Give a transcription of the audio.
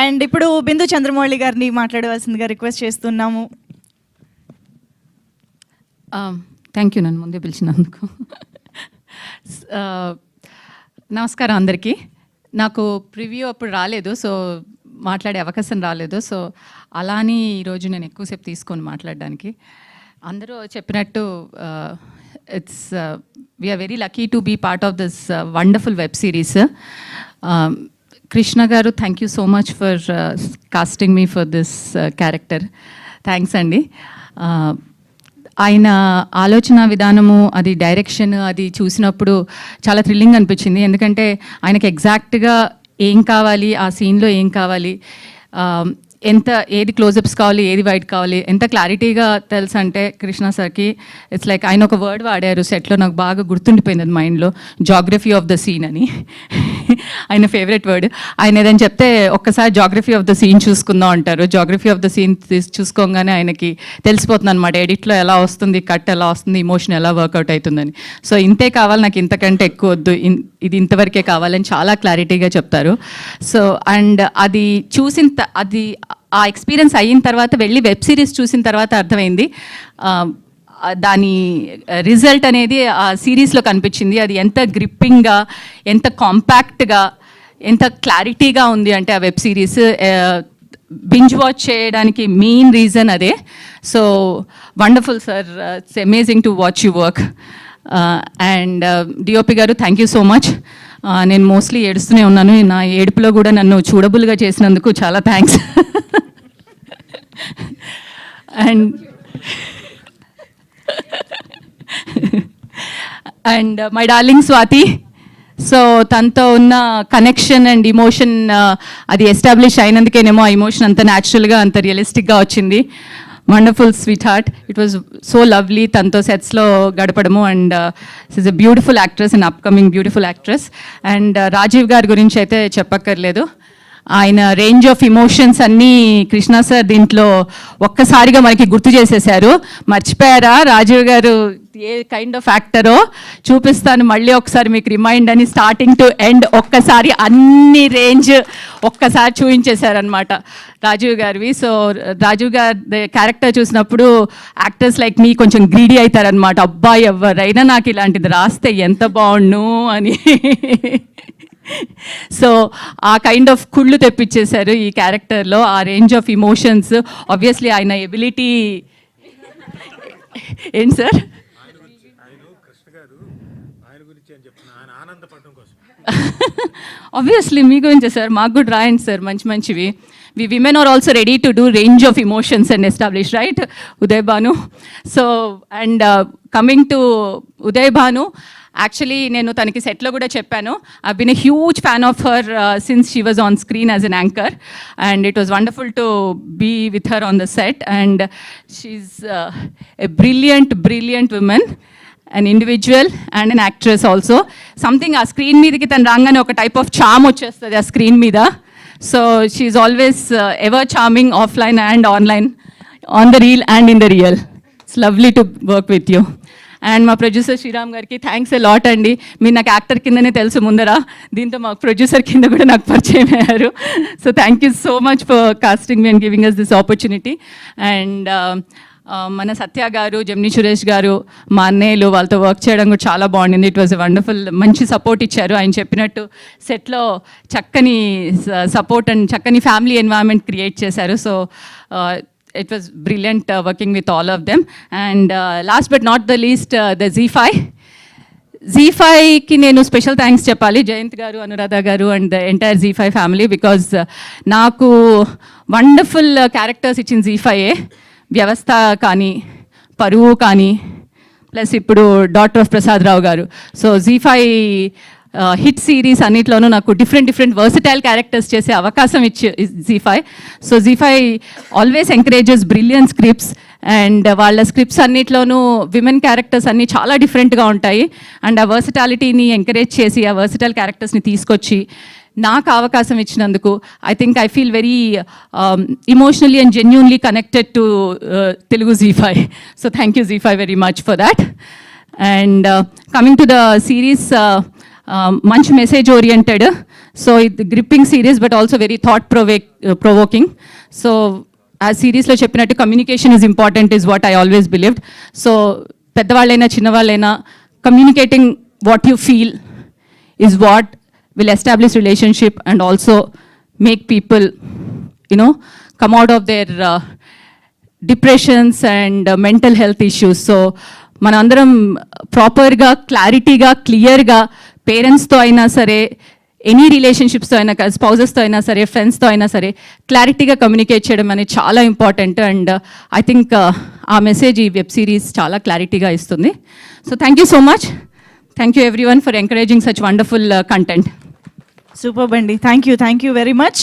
And ఇప్పుడు బిందు చంద్రమౌళి గారిని మాట్లాడవలసిందిగా రిక్వెస్ట్ చేస్తున్నాము. థ్యాంక్ యూ నన్ను ముందే పిలిచినందుకు. నమస్కారం అందరికీ. నాకు ప్రివ్యూ అప్పుడు రాలేదు, సో మాట్లాడే అవకాశం రాలేదు. సో అలా అని ఈరోజు నేను ఎక్కువసేపు తీసుకొని మాట్లాడడానికి. అందరూ చెప్పినట్టు it's we're very lucky to be part of this wonderful web series. Krishna garu, thank you so much for casting me for this character. Thanks అండి. ఆయన ఆలోచన విధానము, అది డైరెక్షన్, అది చూసినప్పుడు చాలా థ్రిల్లింగ్ అనిపించింది. ఎందుకంటే ఆయనకి ఎగ్జాక్ట్గా ఏం కావాలి, ఆ సీన్లో ఏం కావాలి, ఎంత ఏది క్లోజప్స్ కావాలి, ఏది వైట్ కావాలి, ఎంత క్లారిటీగా తెలుసు అంటే కృష్ణ సార్కి ఇట్స్ లైక్ ఆయన ఒక వర్డ్ వాడారు సెట్లో, నాకు బాగా గుర్తుండిపోయింది అది మైండ్లో, జాగ్రఫీ ఆఫ్ ద సీన్ అని. ఆయన ఫేవరెట్ వర్డ్. ఆయన ఏదని చెప్తే ఒక్కసారి జాగ్రఫీ ఆఫ్ ద సీన్ చూసుకుందాం అంటారు. జాగ్రఫీ ఆఫ్ ద సీన్ చూసుకోగానే ఆయనకి తెలిసిపోతుంది అనమాట, ఎడిట్లో ఎలా వస్తుంది, కట్ ఎలా వస్తుంది, ఇమోషన్ ఎలా వర్కౌట్ అవుతుందని. సో ఇంతే కావాలి, నాకు ఇంతకంటే ఎక్కువ వద్దు, ఇది ఇంతవరకే కావాలని చాలా క్లారిటీగా చెప్తారు. సో అండ్ అది అది ఆ ఎక్స్పీరియన్స్ అయిన తర్వాత వెళ్ళి వెబ్ సిరీస్ చూసిన తర్వాత అర్థమైంది దాని రిజల్ట్ అనేది ఆ సిరీస్లో కనిపించింది. అది ఎంత గ్రిప్పింగ్గా, ఎంత కాంపాక్ట్గా, ఎంత క్లారిటీగా ఉంది అంటే ఆ వెబ్ సిరీస్ బింజ్ వాచ్ చేయడానికి మెయిన్ రీజన్ అదే. So wonderful sir, it's amazing to watch you work. And DOP గారు, థ్యాంక్ యూ సో మచ్. నేను మోస్ట్లీ ఏడుస్తూనే ఉన్నాను, నా ఏడుపులో కూడా నన్ను చూడబుల్గా చేసినందుకు చాలా thanks. And my darling Swathi, so తనతో ఉన్న కనెక్షన్ అండ్ ఇమోషన్ అది ఎస్టాబ్లిష్ అయినందుకేనేమో ఆ ఇమోషన్ అంత న్యాచురల్గా, అంత రియలిస్టిక్గా వచ్చింది. Wonderful sweet heart, it was so lovely తనతో సెట్స్లో గడపడము. And is a beautiful actress and upcoming beautiful actress. And Rajeev గారి గురించి అయితే చెప్పక్కర్లేదు, ఆయన రేంజ్ ఆఫ్ ఇమోషన్స్ అన్నీ కృష్ణ సార్ దీంట్లో ఒక్కసారిగా మనకి గుర్తు చేసేసారు. మర్చిపోయారా రాజీవ్ గారు ఏ కైండ్ ఆఫ్ యాక్టరో? చూపిస్తాను మళ్ళీ ఒకసారి మీకు రిమైండ్ అని, స్టార్టింగ్ టు ఎండ్ ఒక్కసారి అన్ని రేంజ్ ఒక్కసారి చూపించేశారనమాట రాజీవ్ గారివి. సో రాజీవ్ గారి క్యారెక్టర్ చూసినప్పుడు యాక్టర్స్ లైక్ మీ కొంచెం గ్రీడీ అవుతారనమాట, అబ్బాయి ఎవరైనా నాకు ఇలాంటిది రాస్తే ఎంత బాగుండు అని. సో ఆ కైండ్ ఆఫ్ కుళ్ళు తెప్పించేశారు ఈ క్యారెక్టర్లో, ఆ రేంజ్ ఆఫ్ ఇమోషన్స్. ఆబ్వియస్లీ ఆయన ఎబిలిటీ ఏంటి సార్? ఆబ్వియస్లీ మీ గురించే సార్, మాకు కూడా రాయండి సార్ మంచి మంచివి. We women are also ready to do range of emotions and establish, right Uday Bhanu? So and coming to Uday Bhanu, actually నేను తనకి సెట్లో కూడా చెప్పాను, I been a huge fan of her since she was on screen as an anchor, and it was wonderful to be with her on the set. And she's a brilliant women, an individual and an actress also. Something ఆ screen మీదకి తను రాగానే ఒక type of చామ్ వచ్చేస్తుంది ఆ screen మీద. So she's always ever charming offline and online, on the reel and in the real. It's lovely to work with you. And మా producer Sriram గారికి థ్యాంక్స్ ఎ లాట్ అండి. మీరు నాకు యాక్టర్ కిందనే తెలుసు ముందర, దీంతో మా ప్రొడ్యూసర్ కింద కూడా నాకు పరిచయం అయ్యారు. So thank you so much for casting me and giving us this opportunity. And మన సత్య గారు, జమ్ని సురేష్ గారు, మా అన్నయ్యలు, వాళ్ళతో వర్క్ చేయడం కూడా చాలా బాగుండింది. ఇట్ వాజ్ వండర్ఫుల్, మంచి సపోర్ట్ ఇచ్చారు. ఆయన చెప్పినట్టు సెట్లో చక్కని సపోర్ట్ అండ్ చక్కని ఫ్యామిలీ ఎన్వైరన్మెంట్ క్రియేట్ చేశారు. So it was brilliant working with all of them. And last but not the least the జీ5కి నేను స్పెషల్ థ్యాంక్స్ చెప్పాలి, Jayant garu, Anuradha garu and the entire Zee5 family, because నాకు వండర్ఫుల్ క్యారెక్టర్స్ ఇచ్చిన జీ5ఏ. వ్యవస్థ కానీ, పరువు కానీ, ప్లస్ ఇప్పుడు డాక్టర్ ఆఫ్ ప్రసాద్ రావు గారు. సో జీ5 హిట్ సిరీస్ అన్నిట్లోనూ నాకు డిఫరెంట్ వర్సటైల్ క్యారెక్టర్స్ చేసే అవకాశం ఇచ్చి Zee5. So Zee5 always encourages brilliant scripts, and వాళ్ళ స్క్రిప్ట్స్ అన్నిట్లోనూ విమెన్ క్యారెక్టర్స్ అన్నీ చాలా డిఫరెంట్గా ఉంటాయి. అండ్ ఆ వర్సటాలిటీని ఎంకరేజ్ చేసి ఆ వర్సటైల్ క్యారెక్టర్స్ని తీసుకొచ్చి నాకు అవకాశం ఇచ్చినందుకు I think I feel very emotionally and genuinely connected to Telugu Zee5. So thank you Zee5 very much for that. And coming to the series, మంచి మెసేజ్ ఓరియంటెడ్. సో ఇది gripping series but also very thought provoking. So ఆ సిరీస్లో చెప్పినట్టు communication is important is what I always believed. So పెద్దవాళ్ళైనా చిన్నవాళ్ళైనా communicating what you feel is what will establish relationship and also make people, you know, come out of their depressions and mental health issues. So manandaram proper ga clarity ga clear ga parents tho aina sare any relationships tho aina spouses tho aina sare friends tho aina sare clarity ga communicate cheyadam ane chaala important, and I think aa message ee web series chaala clarity ga istundi. So thank you so much. Thank you everyone for encouraging such wonderful content. Super అండి. Thank you very much.